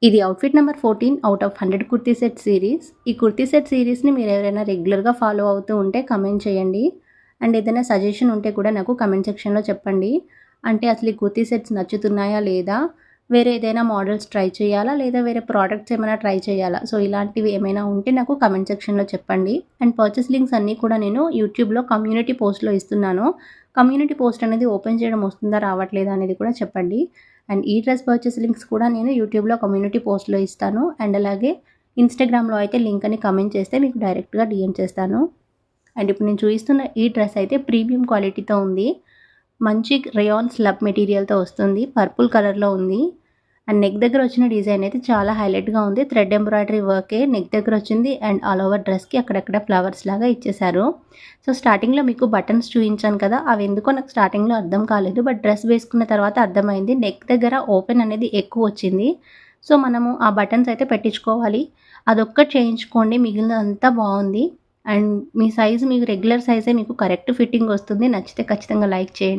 ఇది outfit number 14 out of 100 kurti set series. ఈ kurti set సిరీస్ని మీరు ఎవరైనా రెగ్యులర్గా ఫాలో అవుతూ ఉంటే కమెంట్ చేయండి. అండ్ ఏదైనా సజెషన్ ఉంటే కూడా నాకు కమెంట్ సెక్షన్లో చెప్పండి. అంటే అసలు ఈ కుర్తీ సెట్స్ నచ్చుతున్నాయా లేదా, వేరే ఏదైనా మోడల్స్ ట్రై చేయాలా, లేదా వేరే ప్రోడక్ట్స్ ఏమైనా ట్రై చేయాలా, సో ఇలాంటివి ఏమైనా ఉంటే నాకు కమెంట్ సెక్షన్లో చెప్పండి. అండ్ పర్చేస్ లింక్స్ అన్నీ కూడా నేను యూట్యూబ్లో కమ్యూనిటీ పోస్ట్లో ఇస్తున్నాను. కమ్యూనిటీ పోస్ట్ అనేది ఓపెన్ చేయడం వస్తుందా రావట్లేదా అనేది కూడా చెప్పండి. అండ్ ఈ డ్రెస్ పర్చేస్ లింక్స్ కూడా నేను యూట్యూబ్లో కమ్యూనిటీ పోస్ట్లో ఇస్తాను. అండ్ అలాగే ఇన్స్టాగ్రామ్లో అయితే లింక్ అని కమెంట్ చేస్తే మీకు డైరెక్ట్గా డిఎం చేస్తాను. అండ్ ఇప్పుడు నేను చూపిస్తున్న ఈ డ్రెస్ అయితే ప్రీమియం క్వాలిటీతో ఉంది. మంచి రేయాన్ స్లబ్ మెటీరియల్తో వస్తుంది. పర్పుల్ కలర్లో ఉంది. అండ్ నెక్ దగ్గర వచ్చిన డిజైన్ అయితే చాలా హైలైట్గా ఉంది. థ్రెడ్ ఎంబ్రాయిడరీ వర్కే నెక్ దగ్గర వచ్చింది. అండ్ ఆల్ ఓవర్ డ్రెస్కి అక్కడక్కడ ఫ్లవర్స్ లాగా ఇచ్చేశారు. సో స్టార్టింగ్లో మీకు బటన్స్ చూపించాను కదా, అవి ఎందుకో నాకు స్టార్టింగ్లో అర్థం కాలేదు. బట్ డ్రెస్ వేసుకున్న తర్వాత అర్థమైంది. నెక్ దగ్గర ఓపెన్ అనేది ఎక్కువ వచ్చింది. సో మనము ఆ బటన్స్ అయితే పెట్టించుకోవాలి. అదొక్కటి చేయించుకోండి, మిగిలినంతా బాగుంది. అండ్ మీ సైజు మీకు రెగ్యులర్ సైజే మీకు కరెక్ట్ ఫిట్టింగ్ వస్తుంది. నచ్చితే ఖచ్చితంగా లైక్ చేయండి.